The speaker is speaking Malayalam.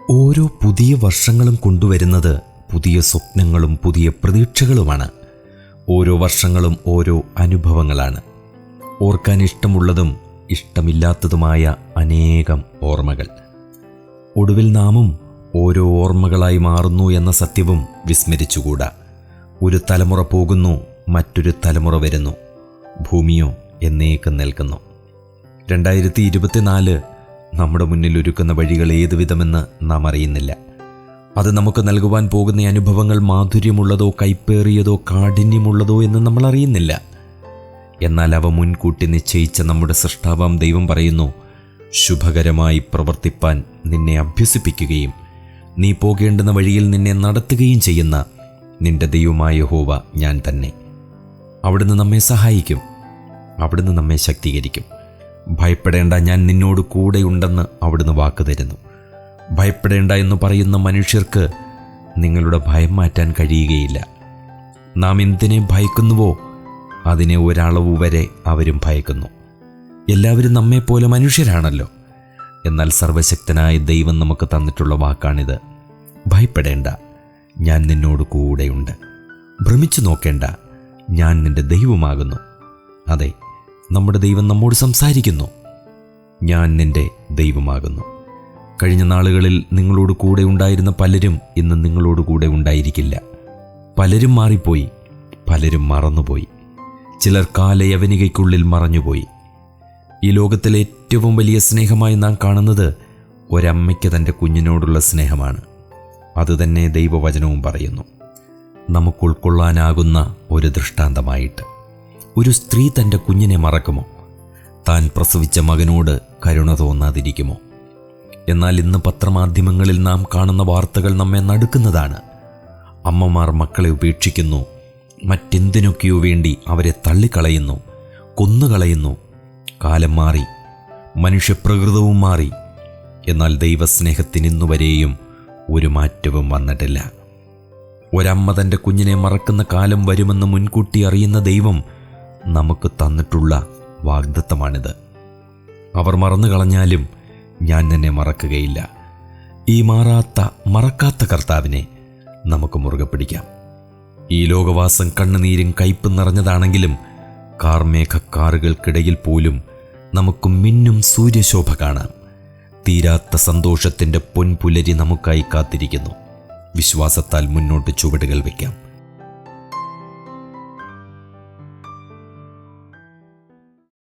ഓരോ പുതിയ വർഷങ്ങളും കൊണ്ടുവരുന്നത് പുതിയ സ്വപ്നങ്ങളും പുതിയ പ്രതീക്ഷകളുമാണ്. ഓരോ വർഷങ്ങളും ഓരോ അനുഭവങ്ങളാണ്. ഓർക്കാൻ ഇഷ്ടമുള്ളതും ഇഷ്ടമില്ലാത്തതുമായ അനേകം ഓർമ്മകൾ. ഒടുവിൽ നാമും ഓരോ ഓർമ്മകളായി മാറുന്നു എന്ന സത്യവും വിസ്മരിച്ചുകൂടാ. ഒരു തലമുറ പോകുന്നു, മറ്റൊരു തലമുറ വരുന്നു. ഭൂമിയോ എന്നേക്കും നിൽക്കുന്നു. 2024 നമ്മുടെ മുന്നിൽ ഒരുക്കുന്ന വഴികൾ ഏതു വിധമെന്ന് നാം അറിയുന്നില്ല. അത് നമുക്ക് നൽകുവാൻ പോകുന്ന അനുഭവങ്ങൾ മാധുര്യമുള്ളതോ കൈപ്പേറിയതോ കാഠിന്യമുള്ളതോ എന്ന് നമ്മൾ അറിയുന്നില്ല. എന്നാൽ അവ മുൻകൂട്ടി നിശ്ചയിച്ച നമ്മുടെ സൃഷ്ടാവാം ദൈവം പറയുന്നു, ശുഭകരമായി പ്രവർത്തിപ്പാൻ നിന്നെ അഭ്യസിപ്പിക്കുകയും നീ പോകേണ്ടുന്ന വഴിയിൽ നിന്നെ നടത്തുകയും ചെയ്യുന്ന നിന്റെ ദൈവമായ യഹോവ ഞാൻ തന്നെ. അവിടുന്ന് നമ്മെ സഹായിക്കും, അവിടുന്ന് നമ്മെ ശക്തീകരിക്കും. ഭയപ്പെടേണ്ട, ഞാൻ നിന്നോട് കൂടെയുണ്ടെന്ന് അവിടുന്ന് വാക്ക് തരുന്നു. ഭയപ്പെടേണ്ട എന്ന് പറയുന്ന മനുഷ്യർക്ക് നിങ്ങളുടെ ഭയം മാറ്റാൻ കഴിയുകയില്ല. നാം എന്തിനെ ഭയക്കുന്നുവോ അതിനെ ഒരളവ് വരെ അവരും ഭയക്കുന്നു. എല്ലാവരും നമ്മെപ്പോലെ മനുഷ്യരാണല്ലോ. എന്നാൽ സർവശക്തനായ ദൈവം നമുക്ക് തന്നിട്ടുള്ള വാക്കാണിത്. ഭയപ്പെടേണ്ട, ഞാൻ നിന്നോട് കൂടെയുണ്ട്. ഭ്രമിച്ചു നോക്കേണ്ട, ഞാൻ നിന്റെ ദൈവമാകുന്നു. അതെ, നമ്മുടെ ദൈവം നമ്മോട് സംസാരിക്കുന്നു. ഞാൻ നിന്റെ ദൈവമാകുന്നു. കഴിഞ്ഞ നാളുകളിൽ നിങ്ങളോട് കൂടെ ഉണ്ടായിരുന്ന പലരും ഇന്ന് നിങ്ങളോട് കൂടെ ഉണ്ടായിരിക്കില്ല. പലരും മാറിപ്പോയി, പലരും മറന്നുപോയി. ചിലർ കാലയവനികയ്ക്കുള്ളിൽ മറഞ്ഞുപോയി. ഈ ലോകത്തിലെ ഏറ്റവും വലിയ സ്നേഹമായി നാം കാണുന്നത് ഒരമ്മയ്ക്ക് തൻ്റെ കുഞ്ഞിനോടുള്ള സ്നേഹമാണ്. അതുതന്നെ ദൈവവചനവും പറയുന്നു. നമുക്ക് ഉൾക്കൊള്ളാനാകുന്ന ഒരു ദൃഷ്ടാന്തമായിട്ട് ഒരു സ്ത്രീ തൻ്റെ കുഞ്ഞിനെ മറക്കുമോ? താൻ പ്രസവിച്ച മകനോട് കരുണ തോന്നാതിരിക്കുമോ? എന്നാൽ ഇന്ന് പത്രമാധ്യമങ്ങളിൽ നാം കാണുന്ന വാർത്തകൾ നമ്മെ നടുക്കുന്നതാണ്. അമ്മമാർ മക്കളെ ഉപേക്ഷിക്കുന്നു, മറ്റെന്തിനൊക്കെയോ വേണ്ടി അവരെ തള്ളിക്കളയുന്നു, കൊന്നുകളയുന്നു. കാലം മാറി, മനുഷ്യപ്രകൃതവും മാറി. എന്നാൽ ദൈവസ്നേഹത്തിന് ഇന്നുവരെയും ഒരു മാറ്റവും വന്നിട്ടില്ല. ഒരമ്മ തൻ്റെ കുഞ്ഞിനെ മറക്കുന്ന കാലം വരുമെന്ന് മുൻകൂട്ടി അറിയുന്ന ദൈവം നമുക്ക് തന്നിട്ടുള്ള വാഗ്ദത്തമാണിത്. അവർ മറന്നു കളഞ്ഞാലും ഞാൻ നിന്നെ മറക്കുകയില്ല. ഈ മറക്കാത്ത കർത്താവിനെ നമുക്ക് മുറുകെ പിടിക്കാം. ഈ ലോകവാസം കണ്ണുനീരും കയ്പ് നിറഞ്ഞതാണെങ്കിലും കാർമേഘക്കാറുകൾക്കിടയിൽ പോലും നമുക്ക് മിന്നും സൂര്യശോഭ കാണാം. തീരാത്ത സന്തോഷത്തിൻ്റെ പൊൻപുലരി നമുക്കായി കാത്തിരിക്കുന്നു. വിശ്വാസത്താൽ മുന്നോട്ട് ചുവടുകൾ വയ്ക്കാം.